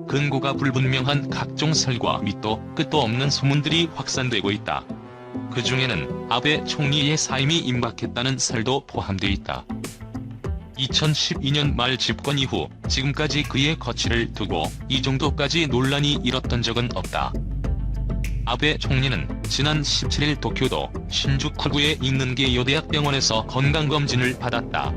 근거가 불분명한 각종 설과 밑도 끝도 없는 소문들이 확산되고 있다. 그 중에는 아베 총리의 사임이 임박했다는 설도 포함돼 있다. 2012년 말 집권 이후 지금까지 그의 거취를 두고 이 정도까지 논란이 일었던 적은 없다. 아베 총리는 지난 17일 도쿄도 신주쿠구에 있는 게이오대학병원에서 건강검진을 받았다.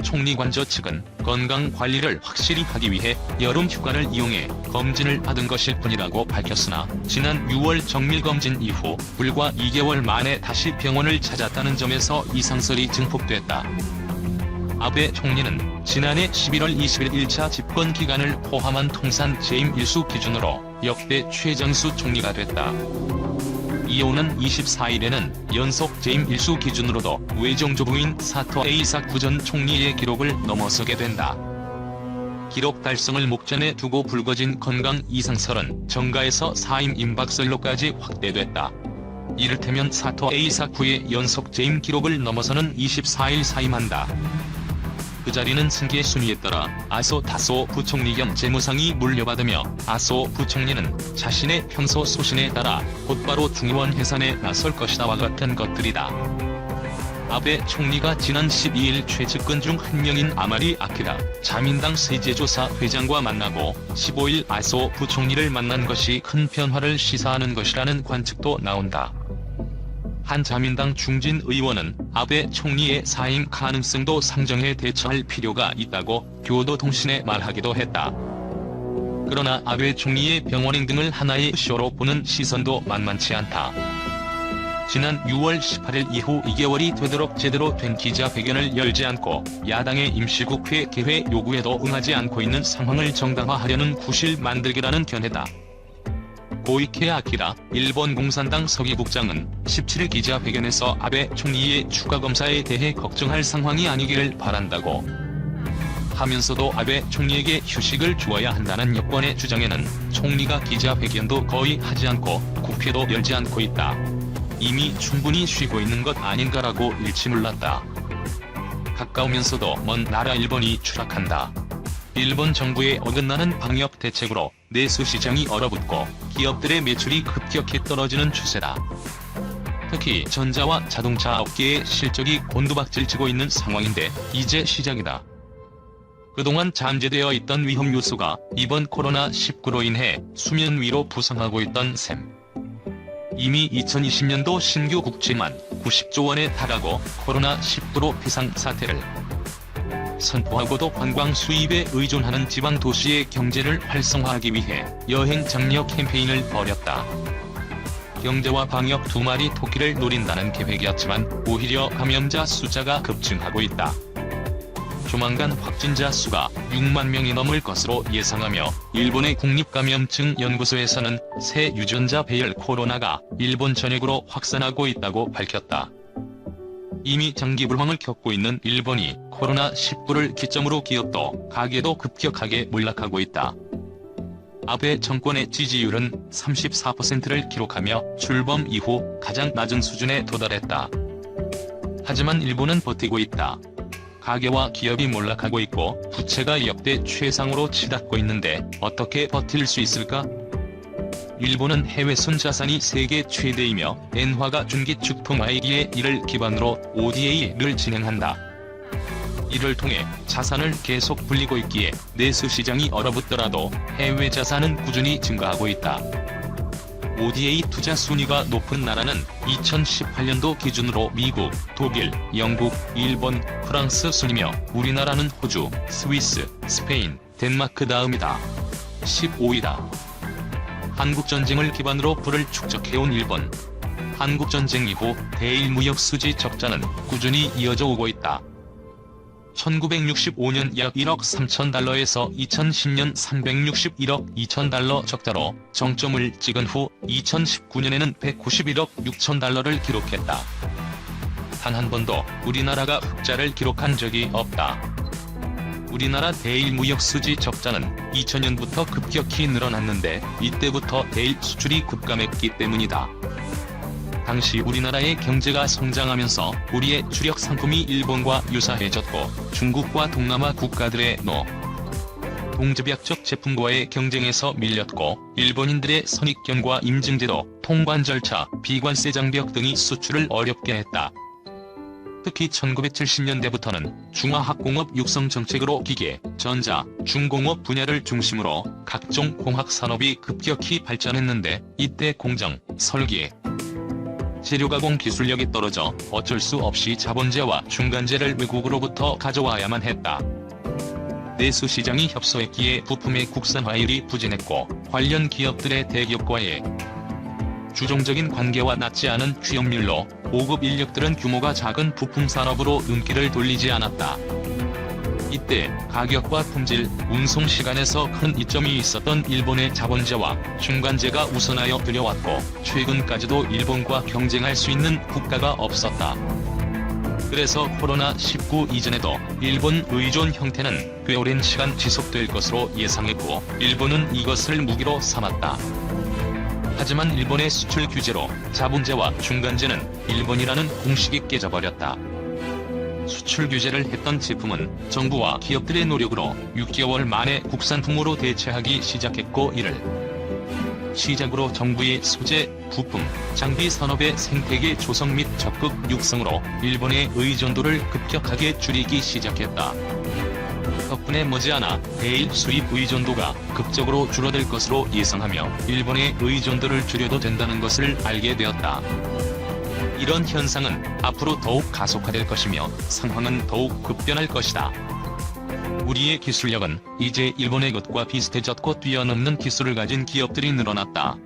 총리 관저 측은 건강관리를 확실히 하기 위해 여름 휴가를 이용해 검진을 받은 것일 뿐이라고 밝혔으나 지난 6월 정밀검진 이후 불과 2개월 만에 다시 병원을 찾았다는 점에서 이상설이 증폭됐다. 아베 총리는 지난해 11월 20일 1차 집권 기간을 포함한 통산 재임 일수 기준으로 역대 최장수 총리가 됐다. 이오는 24일에는 연속 재임 일수 기준으로도 외정조부인 사토 에이사쿠 전 총리의 기록을 넘어서게 된다. 기록 달성을 목전에 두고 불거진 건강 이상설은 정가에서 사임 임박설로까지 확대됐다. 이를테면 사토 에이사쿠의 연속 재임 기록을 넘어서는 24일 사임한다. 그 자리는 승계 순위에 따라 아소 다소 부총리 겸 재무상이 물려받으며 아소 부총리는 자신의 평소 소신에 따라 곧바로 중의원 해산에 나설 것이다와 같은 것들이다. 아베 총리가 지난 12일 최측근 중 한 명인 아마리 아키라 자민당 세제조사 회장과 만나고 15일 아소 부총리를 만난 것이 큰 변화를 시사하는 것이라는 관측도 나온다. 한 자민당 중진 의원은 아베 총리의 사임 가능성도 상정해 대처할 필요가 있다고 교도통신에 말하기도 했다. 그러나 아베 총리의 병원행 등을 하나의 쇼로 보는 시선도 만만치 않다. 지난 6월 18일 이후 2개월이 되도록 제대로 된 기자회견을 열지 않고 야당의 임시국회 개회 요구에도 응하지 않고 있는 상황을 정당화하려는 구실 만들기라는 견해다. 고이케 아키라 일본 공산당 서기국장은 17일 기자회견에서 아베 총리의 추가검사에 대해 걱정할 상황이 아니기를 바란다고 하면서도 아베 총리에게 휴식을 주어야 한다는 여권의 주장에는 총리가 기자회견도 거의 하지 않고 국회도 열지 않고 있다. 이미 충분히 쉬고 있는 것 아닌가라고 일침을났다. 가까우면서도 먼 나라 일본이 추락한다. 일본 정부의 어긋나는 방역 대책으로 내수 시장이 얼어붙고 기업들의 매출이 급격히 떨어지는 추세다. 특히 전자와 자동차 업계의 실적이 곤두박질치고 있는 상황인데 이제 시작이다. 그동안 잠재되어 있던 위험 요소가 이번 코로나19로 인해 수면 위로 부상하고 있던 셈. 이미 2020년도 신규 국채만 90조 원에 달하고 코로나19로 비상사태를 선포하고도 관광 수입에 의존하는 지방 도시의 경제를 활성화하기 위해 여행 장려 캠페인을 벌였다. 경제와 방역 두 마리 토끼를 노린다는 계획이었지만 오히려 감염자 숫자가 급증하고 있다. 조만간 확진자 수가 6만 명이 넘을 것으로 예상하며 일본의 국립감염증연구소에서는 새 유전자 배열 코로나가 일본 전역으로 확산하고 있다고 밝혔다. 이미 장기 불황을 겪고 있는 일본이 코로나19를 기점으로 기업도 가계도 급격하게 몰락하고 있다. 아베 정권의 지지율은 34%를 기록하며 출범 이후 가장 낮은 수준에 도달했다. 하지만 일본은 버티고 있다. 가계와 기업이 몰락하고 있고 부채가 역대 최상으로 치닫고 있는데 어떻게 버틸 수 있을까? 일본은 해외 순자산이 세계 최대이며 엔화가 중기축 통화이기에 이를 기반으로 ODA를 진행한다. 이를 통해 자산을 계속 불리고 있기에 내수 시장이 얼어붙더라도 해외 자산은 꾸준히 증가하고 있다. ODA 투자 순위가 높은 나라는 2018년도 기준으로 미국, 독일, 영국, 일본, 프랑스 순이며 우리나라는 호주, 스위스, 스페인, 덴마크 다음이다. 15위다. 한국전쟁을 기반으로 부를 축적해온 일본. 한국전쟁 이후 대일 무역 수지 적자는 꾸준히 이어져 오고 있다. 1965년 약 1억 3천 달러에서 2010년 361억 2천 달러 적자로 정점을 찍은 후 2019년에는 191억 6천 달러를 기록했다. 단 한 번도 우리나라가 흑자를 기록한 적이 없다. 우리나라 대일 무역 수지 적자는 2000년부터 급격히 늘어났는데 이때부터 대일 수출이 급감했기 때문이다. 당시 우리나라의 경제가 성장하면서 우리의 주력 상품이 일본과 유사해졌고 중국과 동남아 국가들의 동접약적 제품과의 경쟁에서 밀렸고 일본인들의 선입견과 임증제도, 통관 절차, 비관세 장벽 등이 수출을 어렵게 했다. 특히 1970년대부터는 중화학공업 육성 정책으로 기계, 전자, 중공업 분야를 중심으로 각종 공학 산업이 급격히 발전했는데 이때 공정, 설계, 재료가공 기술력이 떨어져 어쩔 수 없이 자본재와 중간재를 외국으로부터 가져와야만 했다. 내수 시장이 협소했기에 부품의 국산화율이 부진했고 관련 기업들의 대기업과의 주종적인 관계와 낮지 않은 취업률로 고급 인력들은 규모가 작은 부품 산업으로 눈길을 돌리지 않았다. 이때 가격과 품질, 운송 시간에서 큰 이점이 있었던 일본의 자본재와 중간재가 우선하여 들여왔고 최근까지도 일본과 경쟁할 수 있는 국가가 없었다. 그래서 코로나19 이전에도 일본 의존 형태는 꽤 오랜 시간 지속될 것으로 예상했고 일본은 이것을 무기로 삼았다. 하지만 일본의 수출 규제로 자본재와 중간재는 일본이라는 공식이 깨져버렸다. 수출 규제를 했던 제품은 정부와 기업들의 노력으로 6개월 만에 국산품으로 대체하기 시작했고 이를 시작으로 정부의 소재, 부품, 장비 산업의 생태계 조성 및 적극 육성으로 일본의 의존도를 급격하게 줄이기 시작했다. 덕분에 머지않아 대일 수입 의존도가 급적으로 줄어들 것으로 예상하며 일본의 의존도를 줄여도 된다는 것을 알게 되었다. 이런 현상은 앞으로 더욱 가속화될 것이며 상황은 더욱 급변할 것이다. 우리의 기술력은 이제 일본의 것과 비슷해졌고 뛰어넘는 기술을 가진 기업들이 늘어났다.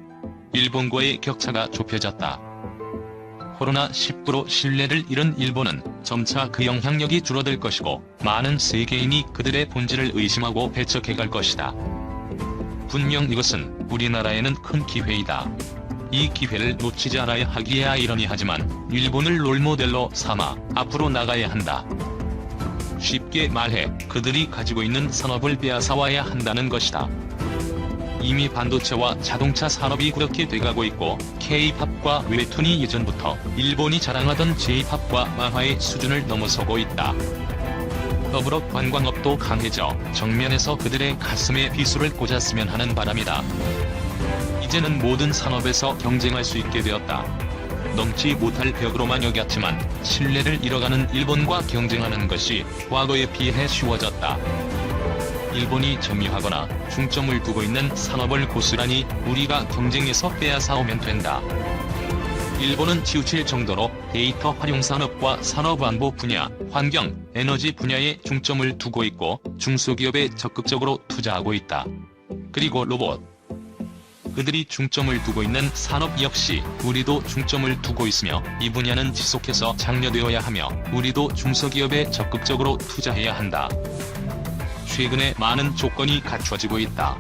일본과의 격차가 좁혀졌다. 코로나19로 신뢰를 잃은 일본은 점차 그 영향력이 줄어들 것이고 많은 세계인이 그들의 본질을 의심하고 배척해갈 것이다. 분명 이것은 우리나라에는 큰 기회이다. 이 기회를 놓치지 않아야 하기에 아이러니하지만 일본을 롤모델로 삼아 앞으로 나가야 한다. 쉽게 말해 그들이 가지고 있는 산업을 빼앗아와야 한다는 것이다. 이미 반도체와 자동차 산업이 그렇게 돼가고 있고 K-팝과 웹툰이 예전부터 일본이 자랑하던 J-팝과 만화의 수준을 넘어서고 있다. 더불어 관광업도 강해져 정면에서 그들의 가슴에 비수를 꽂았으면 하는 바람이다. 이제는 모든 산업에서 경쟁할 수 있게 되었다. 넘지 못할 벽으로만 여겼지만 신뢰를 잃어가는 일본과 경쟁하는 것이 과거에 비해 쉬워졌다. 일본이 점유하거나 중점을 두고 있는 산업을 고스란히 우리가 경쟁에서 빼앗아오면 된다. 일본은 치우칠 정도로 데이터 활용 산업과 산업안보 분야, 환경, 에너지 분야에 중점을 두고 있고 중소기업에 적극적으로 투자하고 있다. 그리고 로봇. 그들이 중점을 두고 있는 산업 역시 우리도 중점을 두고 있으며 이 분야는 지속해서 장려되어야 하며 우리도 중소기업에 적극적으로 투자해야 한다. 최근에 많은 조건이 갖춰지고 있다.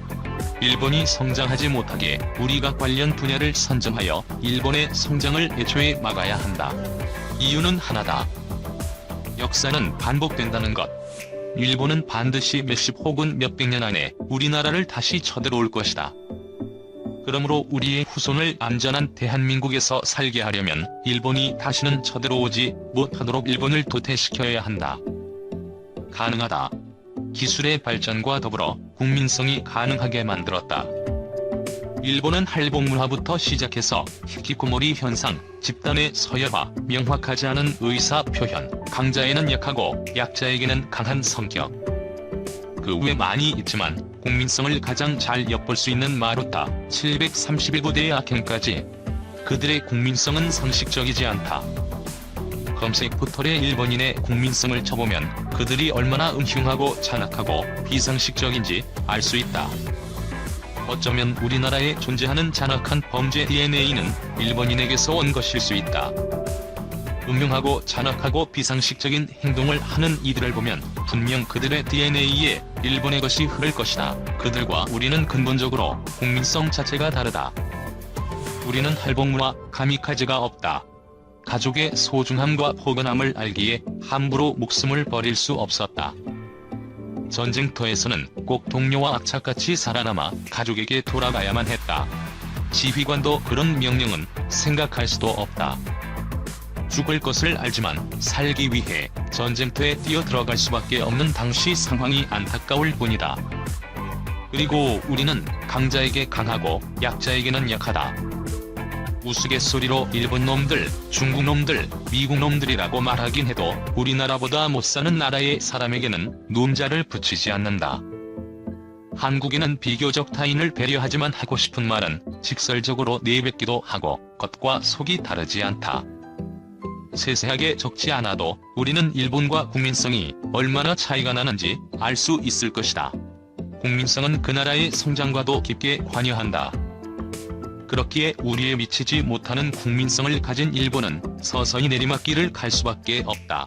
일본이 성장하지 못하게 우리가 관련 분야를 선점하여 일본의 성장을 애초에 막아야 한다. 이유는 하나다. 역사는 반복된다는 것. 일본은 반드시 몇십 혹은 몇백 년 안에 우리나라를 다시 쳐들어올 것이다. 그러므로 우리의 후손을 안전한 대한민국에서 살게 하려면 일본이 다시는 쳐들어오지 못하도록 일본을 도태시켜야 한다. 가능하다. 기술의 발전과 더불어 국민성이 가능하게 만들었다. 일본은 할복문화부터 시작해서 히키코모리 현상, 집단의 서열화, 명확하지 않은 의사 표현, 강자에는 약하고 약자에게는 강한 성격. 그 외 많이 있지만 국민성을 가장 잘 엿볼 수 있는 마루타, 731부대의 악행까지 그들의 국민성은 상식적이지 않다. 검색 포털의 일본인의 국민성을 쳐보면 그들이 얼마나 음흉하고 잔악하고 비상식적인지 알 수 있다. 어쩌면 우리나라에 존재하는 잔악한 범죄 DNA는 일본인에게서 온 것일 수 있다. 음흉하고 잔악하고 비상식적인 행동을 하는 이들을 보면 분명 그들의 DNA에 일본의 것이 흐를 것이다. 그들과 우리는 근본적으로 국민성 자체가 다르다. 우리는 할복문화, 가미카제가 없다. 가족의 소중함과 포근함을 알기에 함부로 목숨을 버릴 수 없었다. 전쟁터에서는 꼭 동료와 악착같이 살아남아 가족에게 돌아가야만 했다. 지휘관도 그런 명령은 생각할 수도 없다. 죽을 것을 알지만 살기 위해 전쟁터에 뛰어들어갈 수밖에 없는 당시 상황이 안타까울 뿐이다. 그리고 우리는 강자에게 강하고 약자에게는 약하다. 우스갯소리로 일본 놈들, 중국 놈들, 미국 놈들이라고 말하긴 해도 우리나라보다 못 사는 나라의 사람에게는 놈자를 붙이지 않는다. 한국인은 비교적 타인을 배려하지만 하고 싶은 말은 직설적으로 내뱉기도 하고 겉과 속이 다르지 않다. 세세하게 적지 않아도 우리는 일본과 국민성이 얼마나 차이가 나는지 알 수 있을 것이다. 국민성은 그 나라의 성장과도 깊게 관여한다. 그렇기에 우리에 미치지 못하는 국민성을 가진 일본은 서서히 내리막길을 갈 수밖에 없다.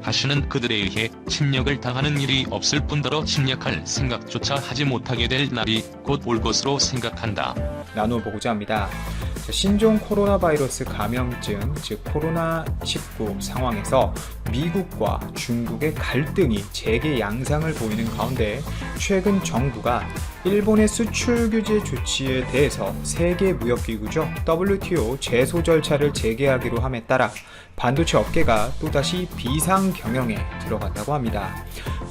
다시는 그들에 의해 침략을 당하는 일이 없을 뿐더러 침략할 생각조차 하지 못하게 될 날이 곧 올 것으로 생각한다. 나눠보고자 합니다. 신종 코로나 바이러스 감염증, 즉 코로나19 상황에서 미국과 중국의 갈등이 재개 양상을 보이는 가운데 최근 정부가 일본의 수출 규제 조치에 대해서 세계무역기구죠 WTO 제소 절차를 재개하기로 함에 따라 반도체 업계가 또다시 비상경영에 들어갔다고 합니다.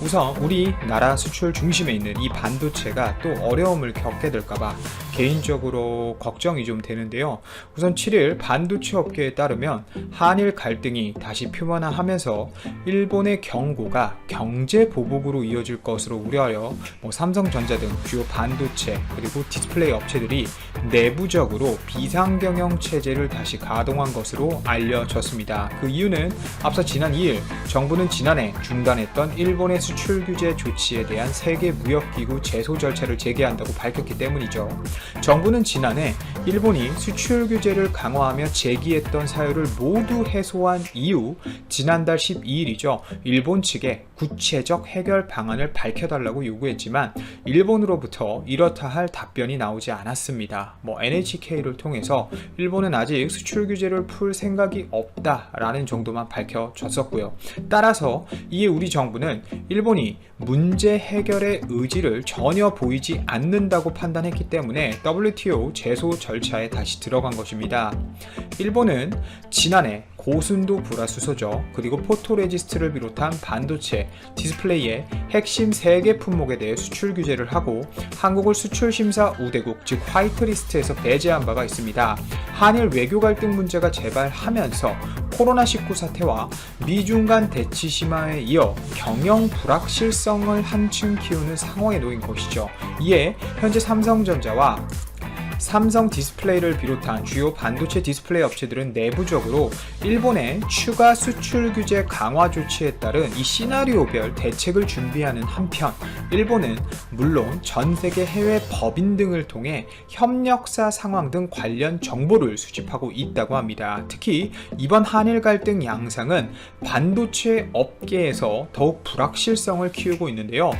우선 우리나라 수출 중심에 있는 이 반도체가 또 어려움을 겪게 될까봐 개인적으로 걱정이 좀 되는데요. 우선 7일 반도체 업계에 따르면 한일 갈등이 다시 표면화하면서 일본의 경고가 경제 보복으로 이어질 것으로 우려하여 삼성전자 등 주요 반도체 그리고 디스플레이 업체들이 내부적으로 비상경영 체제를 다시 가동한 것으로 알려졌습니다. 그 이유는 앞서 지난 2일 정부는 지난해 중단했던 일본의 수출 규제 조치에 대한 세계무역기구 제소 절차를 재개한다고 밝혔기 때문이죠. 정부는 지난해 일본이 수출 규제를 강화하며 제기했던 사유를 모두 해소한 이후 지난달 12일이죠. 일본 측에 구체적 해결 방안을 밝혀달라고 요구했지만 일본으로부터 이렇다 할 답변이 나오지 않았습니다. NHK를 통해서 일본은 아직 수출 규제를 풀 생각이 없다라는 정도만 밝혀졌었고요. 따라서 이에 우리 정부는 일본이 문제 해결의 의지를 전혀 보이지 않는다고 판단했기 때문에 WTO 제소 절차에 다시 들어간 것입니다. 일본은 지난해 고순도 불화수소죠. 그리고 포토레지스트를 비롯한 반도체, 디스플레이의 핵심 3개 품목에 대해 수출 규제를 하고 한국을 수출심사 우대국 즉 화이트리스트에서 배제한 바가 있습니다. 한일 외교 갈등 문제가 재발하면서 코로나19 사태와 미중 간 대치 심화에 이어 경영 불확실성을 한층 키우는 상황에 놓인 것이죠. 이에 현재 삼성전자와 삼성 디스플레이를 비롯한 주요 반도체 디스플레이 업체들은 내부적으로 일본의 추가 수출 규제 강화 조치에 따른 이 시나리오별 대책을 준비하는 한편 일본은 물론 전 세계 해외 법인 등을 통해 협력사 상황 등 관련 정보를 수집하고 있다고 합니다. 특히 이번 한일 갈등 양상은 반도체 업계에서 더욱 불확실성을 키우고 있는데요.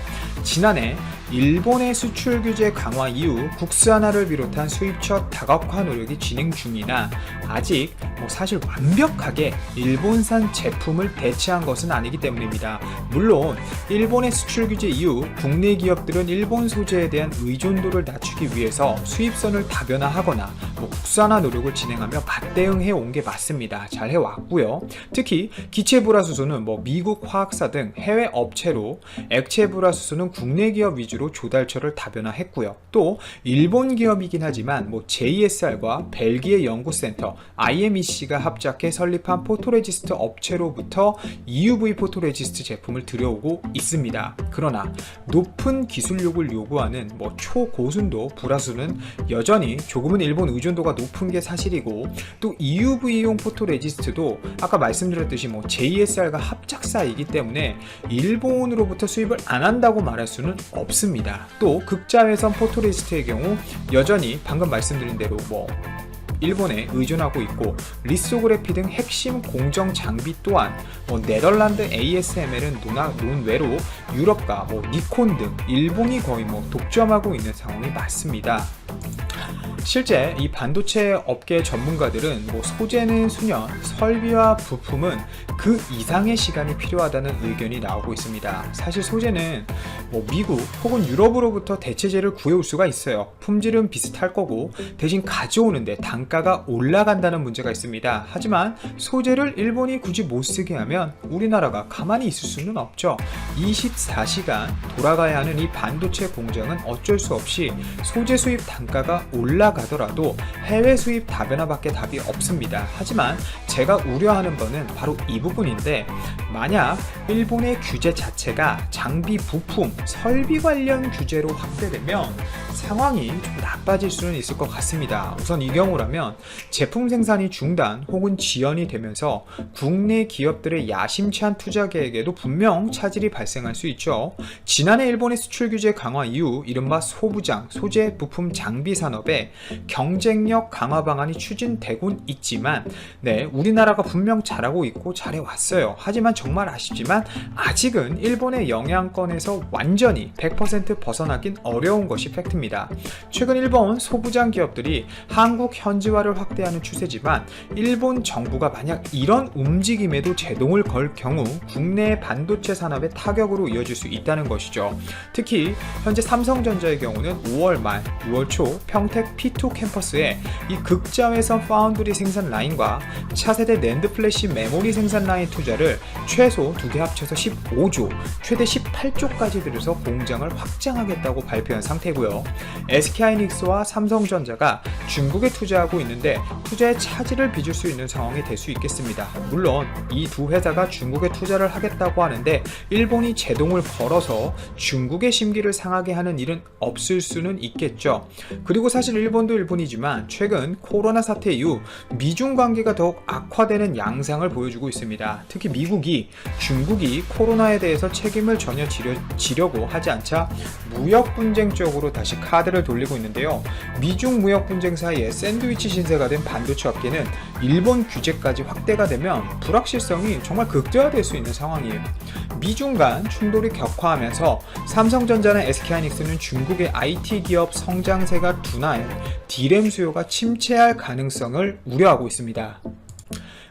지난해 일본의 수출 규제 강화 이후 국산화를 비롯한 수입처 다각화 노력이 진행 중이나 아직 사실 완벽하게 일본산 제품을 대체한 것은 아니기 때문입니다. 물론 일본의 수출 규제 이후 국내 기업들은 일본 소재에 대한 의존도를 낮추기 위해서 수입선을 다변화하거나 국산화 노력을 진행하며 맞대응해 온 게 맞습니다. 잘 해왔고요. 특히 기체 불화수소는 미국 화학사 등 해외 업체로, 액체 불화수소는 국내 기업 위주로 조달처를 다변화했고요. 또 일본 기업이긴 하지만 JSR과 벨기에 연구센터 IMEC가 합작해 설립한 포토레지스트 업체로부터 EUV 포토레지스트 제품을 들여오고 있습니다. 그러나 높은 기술력을 요구하는 초고순도 불화수는 여전히 조금은 일본 의존도가 높은 게 사실이고, 또 EUV용 포토레지스트도 아까 말씀드렸듯이 JSR과 합작사이기 때문에 일본으로부터 수입을 안 한다고 말할 수는 없습니다. 또 극자외선 포토레지스트의 경우 여전히 방금 말씀드린 대로 일본에 의존하고 있고, 리소그래피 등 핵심 공정 장비 또한 네덜란드 ASML은 논외로 유럽과 니콘 등 일본이 거의 독점하고 있는 상황이 맞습니다. 실제 이 반도체 업계 전문가들은 소재는 수년, 설비와 부품은 그 이상의 시간이 필요하다는 의견이 나오고 있습니다. 사실 소재는 미국 혹은 유럽으로부터 대체재를 구해올 수가 있어요. 품질은 비슷할 거고 대신 가져오는데 단가가 올라간다는 문제가 있습니다. 하지만 소재를 일본이 굳이 못 쓰게 하면 우리나라가 가만히 있을 수는 없죠. 24시간 돌아가야 하는 이 반도체 공장은 어쩔 수 없이 소재 수입 단가가 올라가더라도 해외 수입 다변화밖에 답이 없습니다. 하지만 제가 우려하는 거는 바로 이 부분인데, 만약 일본의 규제 자체가 장비, 부품, 설비 관련 규제로 확대되면 상황이 좀 나빠질 수는 있을 것 같습니다. 우선 이 경우라면 제품 생산이 중단 혹은 지연이 되면서 국내 기업들의 야심찬 투자 계획에도 분명 차질이 발생할 수 있죠. 지난해 일본의 수출 규제 강화 이후 이른바 소부장, 소재, 부품, 장비 산업의 경쟁력 강화 방안이 추진되곤 있지만 우리나라가 분명 잘하고 있고 잘해왔어요. 하지만 정말 아쉽지만 아직은 일본의 영향권에서 완전히 100% 벗어나긴 어려운 것이 팩트입니다. 최근 일본 소부장 기업들이 한국 현지화를 확대하는 추세지만 일본 정부가 만약 이런 움직임에도 제동을 걸 경우 국내 반도체 산업의 타격으로 이어질 수 있다는 것이죠. 특히 현재 삼성전자의 경우는 5월 말, 6월 초 평택 P2 캠퍼스에 이 극자외선 파운드리 생산 라인과 차세대 낸드 플래시 메모리 생산 라인 투자를 최소 2개 합쳐서 15조, 최대 18조까지 들여서 공장을 확장하겠다고 발표한 상태고요. SK하이닉스와 삼성전자가 중국에 투자하고 있는데 투자에 차질을 빚을 수 있는 상황이 될 수 있겠습니다. 물론 이 두 회사가 중국에 투자를 하겠다고 하는데 일본이 제동을 걸어서 중국의 심기를 상하게 하는 일은 없을 수는 있겠죠. 그리고 사실 일본도 일본이지만 최근 코로나 사태 이후 미중 관계가 더욱 악화되는 양상을 보여주고 있습니다. 특히 미국이 중국이 코로나에 대해서 책임을 전혀 지려고 하지 않자 무역 분쟁 쪽으로 다시 카드를 돌리고 있는데요. 미중 무역 분쟁 사이에 샌드위치 신세가 된 반도체 업계는 일본 규제까지 확대가 되면 불확실성이 정말 극대화될 수 있는 상황이에요. 미중 간 충돌이 격화하면서 삼성전자나 SK하이닉스는 중국의 IT 기업 성장세가 둔화해 D램 수요가 침체할 가능성을 우려하고 있습니다.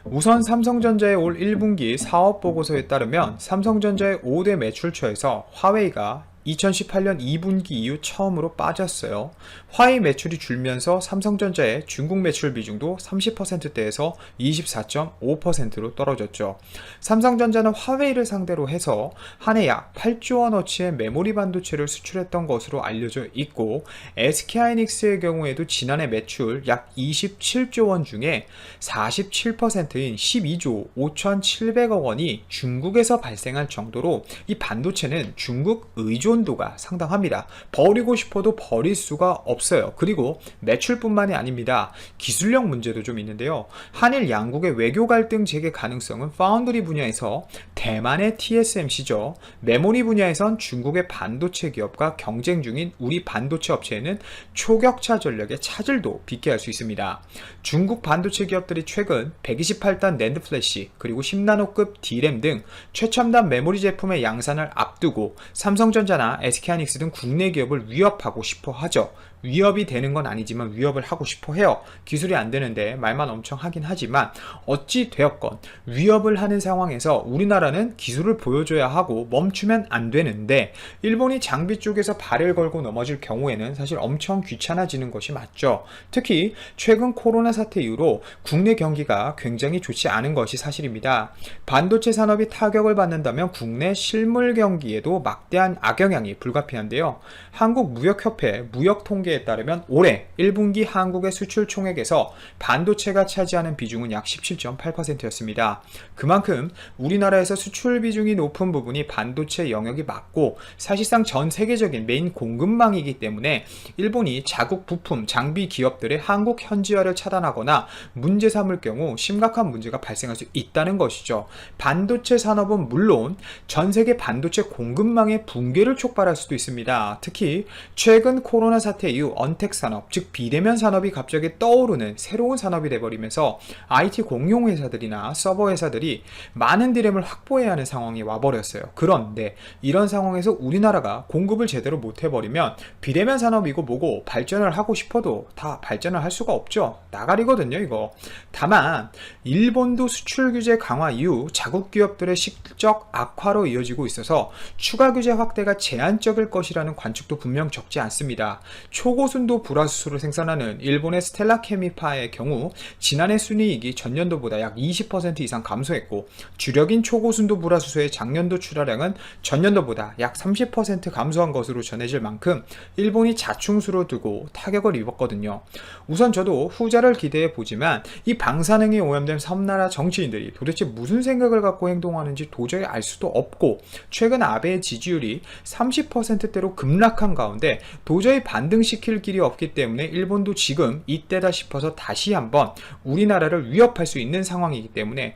우선 삼성전자의 올 1분기 사업보고서에 따르면 삼성전자의 5대 매출처에서 화웨이가 2018년 2분기 이후 처음으로 빠졌어요. 화웨이 매출이 줄면서 삼성전자의 중국 매출 비중도 30%대에서 24.5%로 떨어졌죠. 삼성전자는 화웨이를 상대로 해서 한 해 약 8조 원어치의 메모리 반도체를 수출했던 것으로 알려져 있고, SK하이닉스의 경우에도 지난해 매출 약 27조 원 중에 47%인 12조 5,700억 원이 중국에서 발생할 정도로 이 반도체는 중국 의존도가 상당합니다. 버리고 싶어도 버릴 수가 없어요. 그리고 매출뿐만이 아닙니다. 기술력 문제도 좀 있는데요. 한일 양국의 외교 갈등 재개 가능성은 파운드리 분야에서 대만의 TSMC죠. 메모리 분야에선 중국의 반도체 기업과 경쟁 중인 우리 반도체 업체에는 초격차 전략의 차질도 빚게 할 수 있습니다. 중국 반도체 기업들이 최근 128단 낸드 플래시 그리고 10나노급 D램 등 최첨단 메모리 제품의 양산을 앞두고 삼성전자나 SK하이닉스 등 국내 기업을 위협하고 싶어 하죠. 위협이 되는 건 아니지만 위협을 하고 싶어 해요. 기술이 안 되는데 말만 엄청 하긴 하지만 어찌 되었건 위협을 하는 상황에서 우리나라는 기술을 보여줘야 하고 멈추면 안 되는데, 일본이 장비 쪽에서 발을 걸고 넘어질 경우에는 사실 엄청 귀찮아지는 것이 맞죠. 특히 최근 코로나 사태 이후로 국내 경기가 굉장히 좋지 않은 것이 사실입니다. 반도체 산업이 타격을 받는다면 국내 실물 경기에도 막대한 악영향이 불가피한데요. 한국무역협회 무역통계에 따르면 올해 1분기 한국의 수출 총액에서 반도체가 차지하는 비중은 약 17.8%였습니다. 그만큼 우리나라에서 수출 비중이 높은 부분이 반도체 영역이 맞고 사실상 전 세계적인 메인 공급망이기 때문에 일본이 자국 부품, 장비 기업들의 한국 현지화를 차단하거나 문제 삼을 경우 심각한 문제가 발생할 수 있다는 것이죠. 반도체 산업은 물론 전 세계 반도체 공급망의 붕괴를 촉발할 수도 있습니다. 특히 최근 코로나 사태 이후 이후 언택 산업, 즉 비대면 산업이 갑자기 떠오르는 새로운 산업이 돼버리면서 IT 공용 회사들이나 서버 회사들이 많은 디램을 확보해야 하는 상황이 와버렸어요. 그런데 이런 상황에서 우리나라가 공급을 제대로 못 해버리면 비대면 산업이고 뭐고 발전을 하고 싶어도 다 발전을 할 수가 없죠. 나가리거든요, 이거. 다만 일본도 수출 규제 강화 이후 자국 기업들의 실적 악화로 이어지고 있어서 추가 규제 확대가 제한적일 것이라는 관측도 분명 적지 않습니다. 초고순도 불화수소를 생산하는 일본의 스텔라 케미파의 경우 지난해 순이익이 전년도보다 약 20% 이상 감소했고, 주력인 초고순도 불화수소의 작년도 출하량은 전년도보다 약 30% 감소한 것으로 전해질 만큼 일본이 자충수로 두고 타격을 입었거든요. 우선 저도 후자를 기대해 보지만 이 방사능이 오염된 섬나라 정치인들이 도대체 무슨 생각을 갖고 행동하는지 도저히 알 수도 없고, 최근 아베의 지지율이 30%대로 급락한 가운데 도저히 반등시킬 길이 없기 때문에 일본도 지금 이때다 싶어서 다시 한번 우리나라를 위협할 수 있는 상황이기 때문에